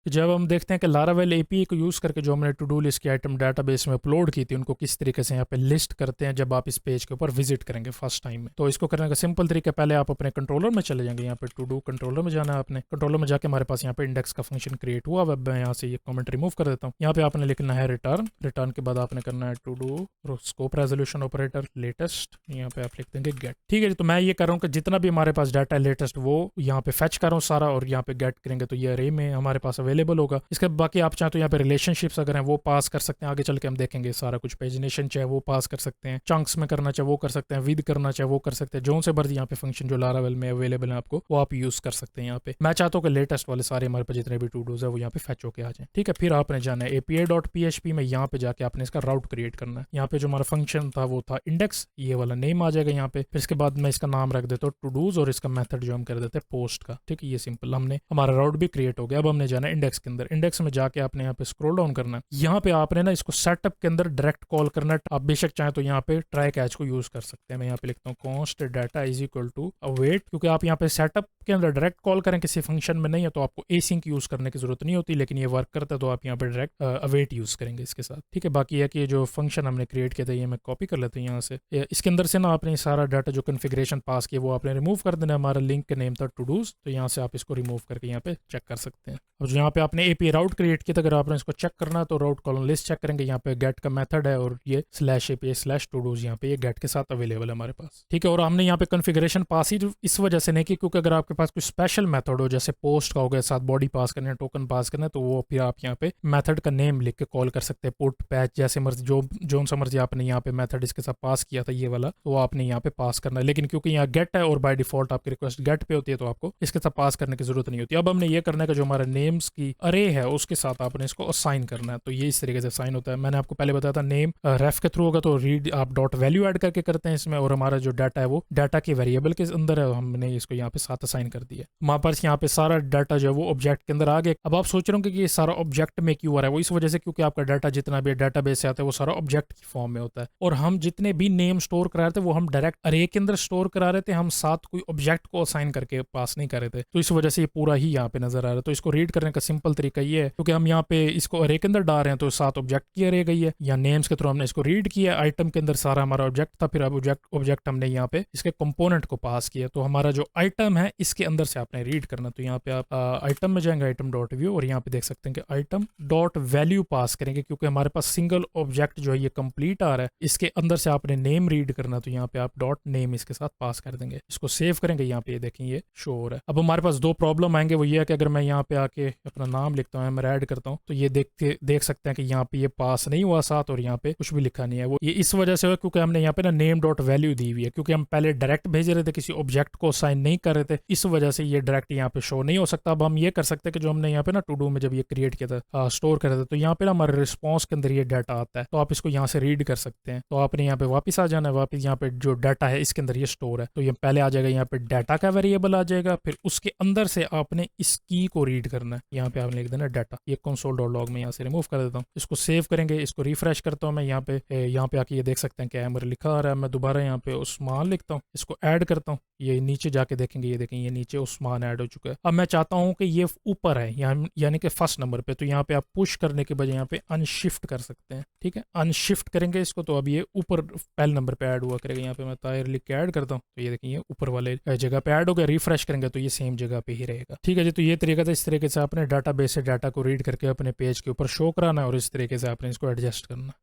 जब हम देखते हैं कि लारावेल एपीआई को यूज़ करके जो हमने टू डू लिस्ट की आइटम डाटाबेस में अपलोड की थी, उनको किस तरीके से यहाँ पे लिस्ट करते हैं जब आप इस पेज के ऊपर विजिट करेंगे फर्स्ट टाइम में। तो इसको करने का सिंपल तरीका, पहले आप अपने कंट्रोलर में चले जाएंगे, यहाँ पे टू डू कंट्रोलर में जाना है आपने। कंट्रोलर में जाके हमारे पास यहाँ पे इंडेक्स का फंक्शन क्रिएट हुआ। अब मैं यहाँ से ये कमेंट रिमूव कर देता हूँ। यहाँ पे आपने लिखना है रिटर्न। रिटर्न के बाद आपने करना है to do scope resolution operator latest, यहाँ पे आप लिख देंगे गेट। ठीक है जी, तो मैं ये कर रहा हूँ कि जितना भी हमारे पास डाटा है लेटेस्ट वो यहाँ पे फेच कर रहा हूँ सारा, और यहाँ पे गेट करेंगे तो ये अरे में हमारे पास अवेलेबल होगा। इसके बाकी आप चाहें तो यहाँ पे रिलेशनशिप्स अगर हैं वो पास कर सकते हैं, आगे चल के हम देखेंगे सारा कुछ। पेजिनेशन चाहे वो पास कर सकते हैं, चंक्स में करना चाहे वो कर सकते हैं, विद करना चाहे वो कर सकते हैं, जो से मर्जी यहाँ पे फंक्शन जो लारावेल में अवेलेबल है आपको वो आप यूज कर सकते हैं। यहाँ पे मैं चाहता हूँ कि लेटेस्ट वाले सारे हमारे पास जितने भी टू डूज है वो यहाँ पे फेच होके आ जाए। ठीक है, फिर आपने जाना है API.php में, यहाँ पे जाके आपने इसका राउट क्रिएट करना है। यहाँ पे जो हमारा फंक्शन था वो था इंडेक्स, ये वाला नेम आ जाएगा यहाँ पे। फिर इसके बाद मैं इसका नाम रख देता हूँ टू डूज, और इसका मेथड जो हम कर देते हैं पोस्ट का। ठीक है, ये सिंपल, हमने हमारा राउट भी क्रिएट हो गया। अब हमने जाना है इंडेक्स के अंदर। इंडेक्स में जाके आपने यहाँ पे स्क्रॉल डाउन करना है। यहाँ पे आपने ना इसको सेटअप के अंदर डायरेक्ट कॉल करना है। आप बेशक चाहे तो यहाँ पे ट्राई कैच को यूज कर सकते हैं। मैं यहाँ पे लिखता हूँ const data is equal to await, क्योंकि आप यहाँ पे सेटअप के अंदर डायरेक्ट कॉल करें किसी फंक्शन में नहीं है तो आपको एसिंक यूज करने की जरूरत नहीं होती, लेकिन ये वर्क करता है तो आप यहाँ पे डायरेक्ट अवेट यूज करेंगे इसके साथ। ठीक है, बाकी है कि ये जो फंक्शन हमने क्रिएट किया था ये मैं कॉपी कर लेता हूँ यहाँ से। इसके अंदर से ना आपने सारा डाटा जो कन्फिग्रेशन पास किया वो आपने रिमूव कर देना। हमारा लिंक का नेम था टू डूज, तो यहाँ से आप इसको रिमूव करके यहाँ पे चेक कर सकते हैं। अब जो यहाँ पे आपने एपीआई राउट क्रिएट किया था, अगर आपने इसको चेक करना है तो राउट कॉलम लिस्ट चेक करेंगे। यहाँ पे गेट का मेथड है और ये /API/todos यहाँ पे ये गेट के साथ अवेलेबल है हमारे पास। ठीक है, और हमने यहाँ पे कन्फिग्रेशन पास ही इस वजह से नहीं की क्योंकि अगर आपके पास कोई स्पेशल मेथड हो, जैसे पोस्ट का हो गया, साथ बॉडी पास करना है, टोकन पास करना है, तो वो फिर आप यहाँ पे मेथड का नेम लिख के कॉल कर सकते हैं। पुट पैच जैसे मर्जी, जो सा मर्जी आपने यहाँ पे मेथड इसके साथ पास किया था ये वाला, तो आपने यहाँ पे पास करना है। लेकिन क्योंकि यहाँ गेट है और बाय डिफॉल्ट आपकी रिक्वेस्ट गेट पे होती है तो आपको इसके साथ पास करने की जरूरत नहीं होती। अब हमने ये करना है कि जो हमारा नेम्स की अरे है उसके साथ आपने इसको असाइन करना है। तो ये इस तरीके से असाइन होता है। मैंने आपको पहले बताया था नेम रेफ के थ्रू होगा, तो रीड आप डॉट वैल्यू ऐड करके करते हैं इसमें, और हमारा जो डाटा है वो डाटा के वेरिएबल के अंदर है, हमने इसको यहाँ पे साथ असाइन कर दिया। हमारे पास यहाँ पे सारा डाटा जो है वो ऑब्जेक्ट के अंदर आ गया। अब आप सोच रहे होंगे कि ये सारा ऑब्जेक्ट में क्यों आ रहा है, वो इस वजह से क्योंकि आपका डाटा जितना भी डाटाबेस से आता है वो सारा ऑब्जेक्ट की फॉर्म में होता है, और हम जितने भी नेम स्टोर करा रहे थे वो हम डायरेक्ट अरे के अंदर स्टोर करा रहे थे, हम साथ कोई ऑब्जेक्ट को असाइन करके पास नहीं कर रहे थे। तो इस वजह से ये पूरा ही यहाँ पे नजर आ रहा है। तो इसको रीड करने का सिंपल तरीका ये है, क्योंकि हम यहाँ पे इसको अरे के अंदर डाल रहे हैं तो साथ ऑब्जेक्ट की अरे गई है, या नेम्स के थ्रू हमने इसको रीड किया। आइटम के अंदर सारा हमारा ऑब्जेक्ट था, फिर अब ऑब्जेक्ट हमने यहाँ पे इसके कंपोनेंट को पास किया, तो हमारा जो आइटम है इसके अंदर से आपने रीड करना। तो यहाँ पे आप आइटम में जाएंगे, आइटम डॉट व्यू, और यहाँ पे देख सकते हैं कि आइटम डॉट वैल्यू पास करेंगे, क्योंकि हमारे पास सिंगल ऑब्जेक्ट जो है ये कंप्लीट आ रहा है। इसके अंदर से आपने नेम रीड करना, तो यहाँ पे आप डॉट नेम इसके साथ पास कर देंगे। इसको सेव करेंगे, यहाँ पे देखें ये शो हो रहा है। अब हमारे पास दो प्रॉब्लम आएंगे, वो ये है कि अगर मैं यहाँ पे आके अपना नाम लिखता हूँ, मैं ऐड करता हूँ, तो ये देख सकते हैं कि यहाँ पे ये पास नहीं हुआ साथ, और यहाँ पे कुछ भी लिखा नहीं है। वो ये इस वजह से हुआ क्योंकि हमने यहाँ पे ना नेम डॉट वैल्यू दी हुई है, क्योंकि हम पहले डायरेक्ट भेज रहे थे, किसी ऑब्जेक्ट को साइन नहीं कर रहे थे, इस वजह से ये डायरेक्ट यहाँ पे शो नहीं हो सकता। अब हम ये कर सकते हैं कि जो हमने यहाँ पे ना टू डू में जब ये क्रिएट किया था, स्टोर कर रहे थे, तो यहाँ पे ना हमारे रिस्पॉन्स के अंदर ये डाटा आता है, तो आप इसको यहाँ से रीड कर सकते हैं। तो आपने यहाँ पे वापस आ जाना है, वापस यहाँ पे जो डाटा है इसके अंदर ये स्टोर है, तो ये पहले आ जाएगा यहाँ पे डाटा का वेरिएबल आ जाएगा, फिर उसके अंदर से आपने इस की को रीड करना है। यहाँ पे आपने लिख देना डाटा, ये कंसोल डॉट लॉग में यहाँ से रिमूव कर देता हूँ। इसको सेव करेंगे, इसको रिफ्रेश करता हूँ मैं। यहाँ पे आके ये देख सकते हैं कि एमर लिखा आ रहा है। मैं दोबारा यहाँ पे उस्मान लिखता हूँ, इसको ऐड करता हूँ, ये नीचे जाके देखेंगे, ये देखें ये नीचे उस्मान ऐड हो चुका है। अब मैं चाहता हूँ कि ये ऊपर है, यानी कि फर्स्ट नंबर पे, तो यहाँ पे आप पुश करने के बजाय यहाँ पे अनशिफ्ट कर सकते हैं। ठीक है, अनशिफ्ट करेंगे इसको, तो अब ये ऊपर पहले नंबर पे ऐड हुआ करेगा। यहाँ पे मैं तायर लिख के ऐड करता हूँ, तो ये देखिए ये ऊपर वाले जगह पे ऐड हो गया। रिफ्रेश करेंगे तो ये सेम जगह पे ही रहेगा। ठीक है जी, तो ये तरीका था। इस तरीके से अपने डाटाबेस से डाटा को रीड करके अपने पेज के ऊपर शो कराना है, और इस तरीके से आपने इसको एडजस्ट करना।